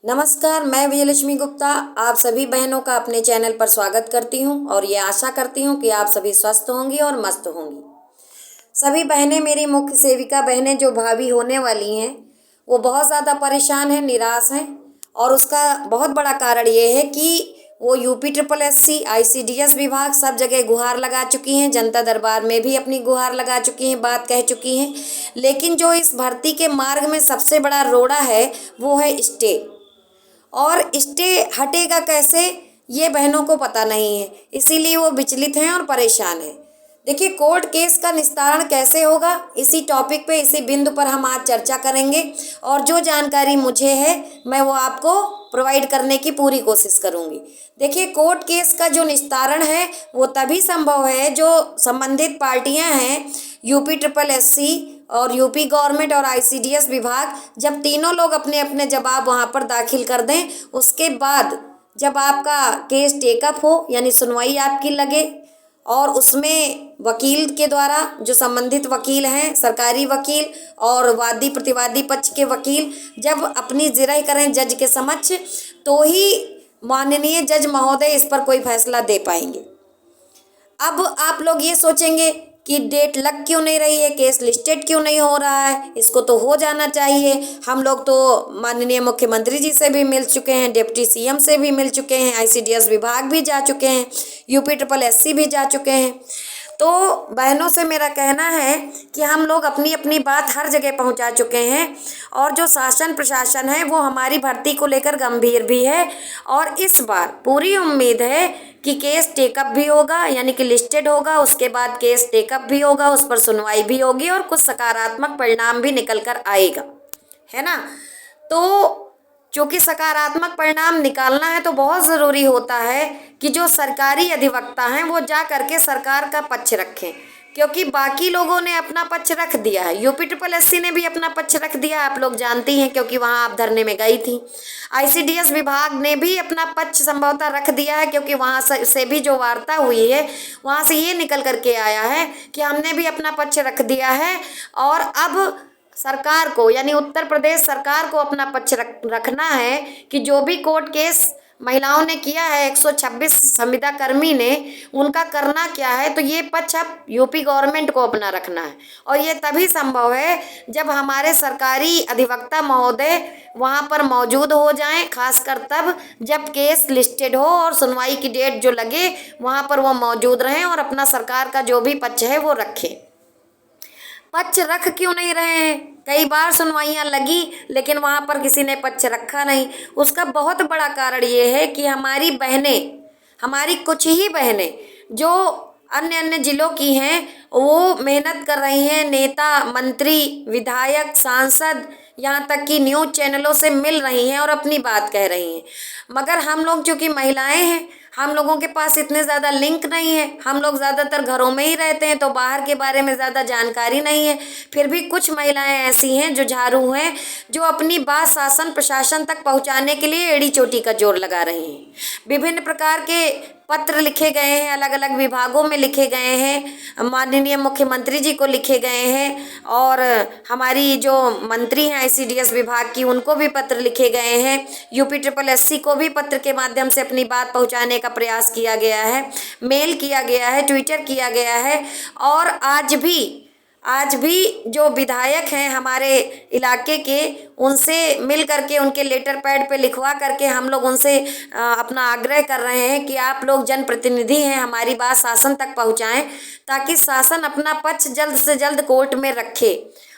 नमस्कार, मैं विजयलक्ष्मी गुप्ता आप सभी बहनों का अपने चैनल पर स्वागत करती हूं और ये आशा करती हूं कि आप सभी स्वस्थ होंगी और मस्त होंगी। सभी बहनें, मेरी मुख्य सेविका बहनें जो भाभी होने वाली हैं, वो बहुत ज़्यादा परेशान हैं, निराश हैं और उसका बहुत बड़ा कारण ये है कि वो UP SSSC ICDS विभाग सब जगह गुहार लगा चुकी हैं, जनता दरबार में भी अपनी गुहार लगा चुकी हैं, बात कह चुकी हैं। लेकिन जो इस भर्ती के मार्ग में सबसे बड़ा रोड़ा है वो है स्टे, और स्टे हटेगा कैसे ये बहनों को पता नहीं है, इसीलिए वो विचलित हैं और परेशान हैं। देखिए, कोर्ट केस का निस्तारण कैसे होगा, इसी टॉपिक पे, इसी बिंदु पर हम आज चर्चा करेंगे और जो जानकारी मुझे है मैं वो आपको प्रोवाइड करने की पूरी कोशिश करूंगी। देखिए, कोर्ट केस का जो निस्तारण है वो तभी संभव है जो संबंधित पार्टियां हैं, UP SSSC और यूपी गवर्नमेंट और ICDS विभाग, जब तीनों लोग अपने अपने जवाब वहाँ पर दाखिल कर दें, उसके बाद जब आपका केस टेकअप हो, यानी सुनवाई आपकी लगे और उसमें वकील के द्वारा, जो संबंधित वकील हैं, सरकारी वकील और वादी प्रतिवादी पक्ष के वकील जब अपनी जिरह करें जज के समक्ष, तो ही माननीय जज महोदय इस पर कोई फैसला दे पाएंगे। अब आप लोग ये सोचेंगे कि डेट लग क्यों नहीं रही है, केस लिस्टेड क्यों नहीं हो रहा है, इसको तो हो जाना चाहिए। हम लोग तो माननीय मुख्यमंत्री जी से भी मिल चुके हैं, डिप्टी CM से भी मिल चुके हैं, ICDS विभाग भी जा चुके हैं, UP SSSC भी जा चुके हैं। तो बहनों से मेरा कहना है कि हम लोग अपनी अपनी बात हर जगह पहुंचा चुके हैं और जो शासन प्रशासन है वो हमारी भर्ती को लेकर गंभीर भी है और इस बार पूरी उम्मीद है कि केस टेकअप भी होगा, यानी कि लिस्टेड होगा, उसके बाद केस टेकअप भी होगा, उस पर सुनवाई भी होगी और कुछ सकारात्मक परिणाम भी निकल कर आएगा, है ना। तो चूँकि सकारात्मक परिणाम निकालना है तो बहुत ज़रूरी होता है कि जो सरकारी अधिवक्ता हैं वो जा करके सरकार का पक्ष रखें, क्योंकि बाकी लोगों ने अपना पक्ष रख दिया है। UP SSSC ने भी अपना पक्ष रख दिया, आप लोग जानती हैं क्योंकि वहाँ आप धरने में गई थी। ICDS विभाग ने भी अपना पक्ष संभवतः रख दिया है, क्योंकि वहाँ से भी जो वार्ता हुई है वहाँ से ये निकल करके आया है कि हमने भी अपना पक्ष रख दिया है और अब सरकार को, यानी उत्तर प्रदेश सरकार को अपना पक्ष रखना है कि जो भी कोर्ट केस महिलाओं ने किया है, 126 संविदा कर्मी ने, उनका करना क्या है, तो ये पक्ष अब UP गवर्नमेंट को अपना रखना है। और ये तभी संभव है जब हमारे सरकारी अधिवक्ता महोदय वहाँ पर मौजूद हो जाएं, खासकर तब जब केस लिस्टेड हो और सुनवाई की डेट जो लगे वहाँ पर वो मौजूद रहें और अपना सरकार का जो भी पक्ष है वो रखें। पक्ष रख क्यों नहीं रहे हैं? कई बार सुनवाइयाँ लगी लेकिन वहाँ पर किसी ने पक्ष रखा नहीं। उसका बहुत बड़ा कारण ये है कि हमारी बहनें, हमारी कुछ ही बहनें जो अन्य अन्य जिलों की हैं, वो मेहनत कर रही हैं, नेता, मंत्री, विधायक, सांसद, यहाँ तक कि न्यूज़ चैनलों से मिल रही हैं और अपनी बात कह रही हैं। मगर हम लोग चूँकि महिलाएं हैं, हम लोगों के पास इतने ज़्यादा लिंक नहीं है, हम लोग ज़्यादातर घरों में ही रहते हैं तो बाहर के बारे में ज़्यादा जानकारी नहीं है। फिर भी कुछ महिलाएं ऐसी हैं जो झाड़ू हैं, जो अपनी बात शासन प्रशासन तक पहुंचाने के लिए एड़ी चोटी का जोर लगा रही हैं। विभिन्न प्रकार के पत्र लिखे गए हैं, अलग अलग विभागों में लिखे गए हैं, माननीय मुख्यमंत्री जी को लिखे गए हैं और हमारी जो मंत्री हैं ICDS विभाग की, उनको भी पत्र लिखे गए हैं। UP SSSC को भी पत्र के माध्यम से अपनी बात पहुंचाने का प्रयास किया गया है, मेल किया गया है, ट्विटर किया गया है और आज भी जो विधायक हैं हमारे इलाके के, उनसे मिल करके, उनके लेटर पैड पे लिखवा करके हम लोग उनसे अपना आग्रह कर रहे हैं कि आप लोग जनप्रतिनिधि हैं, हमारी बात शासन तक पहुंचाएं ताकि शासन अपना पक्ष जल्द से जल्द कोर्ट में रखे।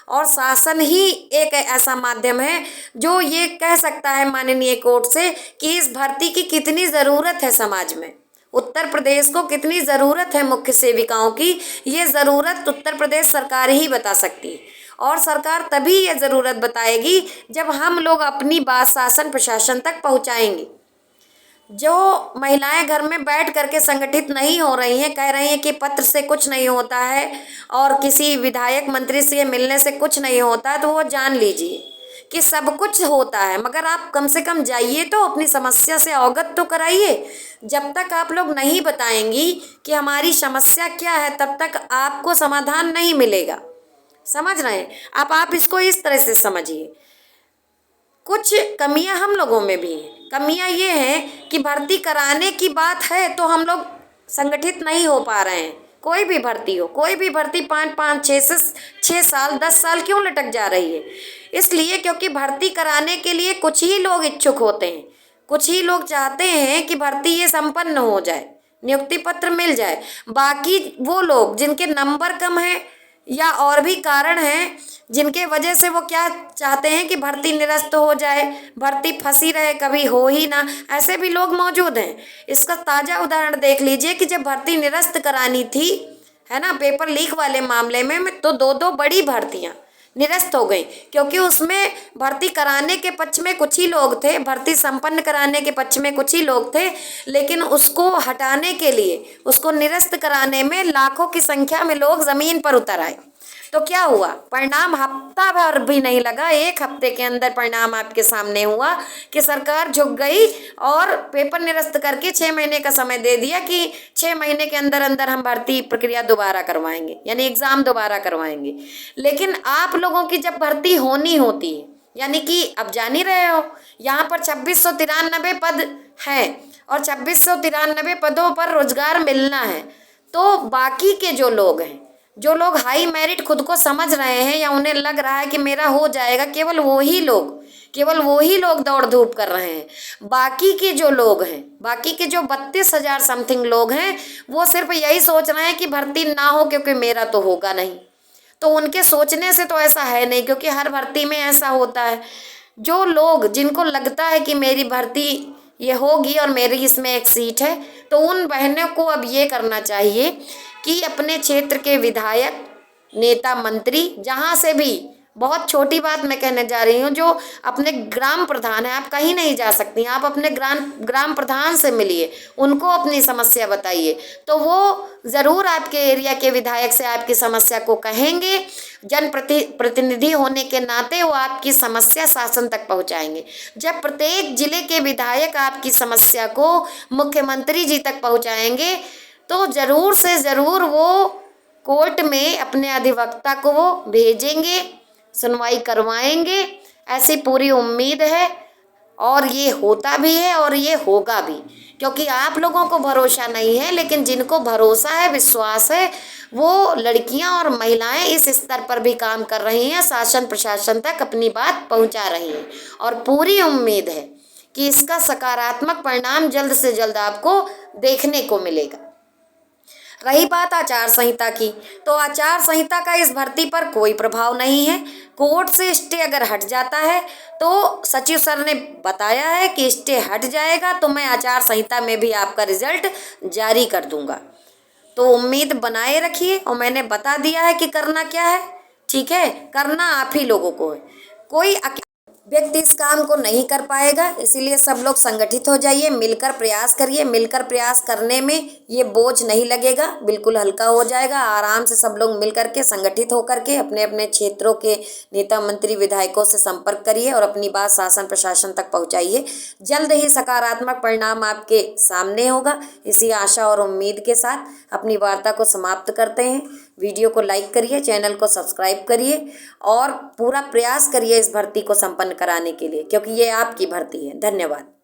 और शासन ही एक ऐसा माध्यम है जो ये कह सकता है माननीय कोर्ट से कि इस भर्ती की कितनी ज़रूरत है समाज में, उत्तर प्रदेश को कितनी ज़रूरत है मुख्य सेविकाओं की। ये ज़रूरत उत्तर प्रदेश सरकार ही बता सकती है और सरकार तभी ये ज़रूरत बताएगी जब हम लोग अपनी बात शासन प्रशासन तक पहुंचाएंगे। जो महिलाएं घर में बैठ करके संगठित नहीं हो रही हैं, कह रही हैं कि पत्र से कुछ नहीं होता है और किसी विधायक मंत्री से मिलने से कुछ नहीं होता है, तो वो जान लीजिए कि सब कुछ होता है, मगर आप कम से कम जाइए तो अपनी समस्या से अवगत तो कराइए। जब तक आप लोग नहीं बताएंगी कि हमारी समस्या क्या है, तब तक आपको समाधान नहीं मिलेगा। समझ रहे हैं आप इसको इस तरह से समझिए। कुछ कमियां हम लोगों में भी हैं। कमियां ये हैं कि भर्ती कराने की बात है तो हम लोग संगठित नहीं हो पा रहे हैं। कोई भी भर्ती हो, कोई भी भर्ती 5 6 साल 10 साल क्यों लटक जा रही है? इसलिए क्योंकि भर्ती कराने के लिए कुछ ही लोग इच्छुक होते हैं, कुछ ही लोग चाहते हैं कि भर्ती ये संपन्न हो जाए, नियुक्ति पत्र मिल जाए। बाकी वो लोग जिनके नंबर कम है या और भी कारण हैं जिनके वजह से वो क्या चाहते हैं कि भर्ती निरस्त हो जाए, भर्ती फंसी रहे, कभी हो ही ना, ऐसे भी लोग मौजूद हैं। इसका ताज़ा उदाहरण देख लीजिए कि जब भर्ती निरस्त करानी थी, है ना, पेपर लीक वाले मामले में तो 2 बड़ी भर्तियां निरस्त हो गई, क्योंकि उसमें भर्ती कराने के पक्ष में कुछ ही लोग थे, भर्ती संपन्न कराने के पक्ष में कुछ ही लोग थे, लेकिन उसको हटाने के लिए, उसको निरस्त कराने में लाखों की संख्या में लोग ज़मीन पर उतर आए। तो क्या हुआ? परिणाम हफ्ता भर भी नहीं लगा, 1 हफ्ते के अंदर परिणाम आपके सामने हुआ कि सरकार झुक गई और पेपर निरस्त करके 6 महीने का समय दे दिया कि 6 महीने के अंदर अंदर हम भर्ती प्रक्रिया दोबारा करवाएंगे, यानी एग्ज़ाम दोबारा करवाएंगे। लेकिन आप लोगों की जब भर्ती होनी होती है, यानी कि अब जान ही रहे हो, यहाँ पर 2693 पद हैं और 2693 पदों पर रोजगार मिलना है। तो बाकी के जो लोग हैं, जो लोग हाई मेरिट खुद को समझ रहे हैं या उन्हें लग रहा है कि मेरा हो जाएगा, केवल वो ही लोग दौड़ धूप कर रहे हैं। बाकी के जो लोग हैं, बाकी के जो 32,000 समथिंग लोग हैं, वो सिर्फ यही सोच रहे हैं कि भर्ती ना हो क्योंकि मेरा तो होगा नहीं। तो उनके सोचने से तो ऐसा है नहीं, क्योंकि हर भर्ती में ऐसा होता है। जो लोग, जिनको लगता है कि मेरी भर्ती ये होगी और मेरी इसमें एक सीट है, तो उन बहनों को अब ये करना चाहिए कि अपने क्षेत्र के विधायक, नेता, मंत्री, जहाँ से भी, बहुत छोटी बात मैं कहने जा रही हूँ, जो अपने ग्राम प्रधान है, आप कहीं नहीं जा सकती, आप अपने ग्राम प्रधान से मिलिए, उनको अपनी समस्या बताइए, तो वो ज़रूर आपके एरिया के विधायक से आपकी समस्या को कहेंगे। प्रतिनिधि होने के नाते वो आपकी समस्या शासन तक पहुंचाएंगे। जब प्रत्येक जिले के विधायक आपकी समस्या को मुख्यमंत्री जी तक पहुंचाएंगे, तो ज़रूर से ज़रूर वो कोर्ट में अपने अधिवक्ता को वो भेजेंगे, सुनवाई करवाएंगे, ऐसी पूरी उम्मीद है। और ये होता भी है और ये होगा भी, क्योंकि आप लोगों को भरोसा नहीं है, लेकिन जिनको भरोसा है, विश्वास है, वो लड़कियां और महिलाएं इस स्तर पर भी काम कर रही हैं, शासन प्रशासन तक अपनी बात पहुंचा रही हैं। और पूरी उम्मीद है कि इसका सकारात्मक परिणाम जल्द से जल्द आपको देखने को मिलेगा। रही बात आचार संहिता की, तो आचार संहिता का इस भर्ती पर कोई प्रभाव नहीं है। कोर्ट से स्टे अगर हट जाता है तो सचिव सर ने बताया है कि स्टे हट जाएगा तो मैं आचार संहिता में भी आपका रिजल्ट जारी कर दूंगा। तो उम्मीद बनाए रखिए, और मैंने बता दिया है कि करना क्या है। ठीक है, करना आप ही लोगों को है, कोई व्यक्ति इस काम को नहीं कर पाएगा। इसीलिए सब लोग संगठित हो जाइए, मिलकर प्रयास करिए। मिलकर प्रयास करने में ये बोझ नहीं लगेगा, बिल्कुल हल्का हो जाएगा। आराम से सब लोग मिलकर के, संगठित होकर के अपने अपने क्षेत्रों के नेता, मंत्री, विधायकों से संपर्क करिए और अपनी बात शासन प्रशासन तक पहुंचाइए। जल्द ही सकारात्मक परिणाम आपके सामने होगा। इसी आशा और उम्मीद के साथ अपनी वार्ता को समाप्त करते हैं। वीडियो को लाइक करिए, चैनल को सब्सक्राइब करिए और पूरा प्रयास करिए इस भर्ती को संपन्न कराने के लिए, क्योंकि ये आपकी भर्ती है। धन्यवाद।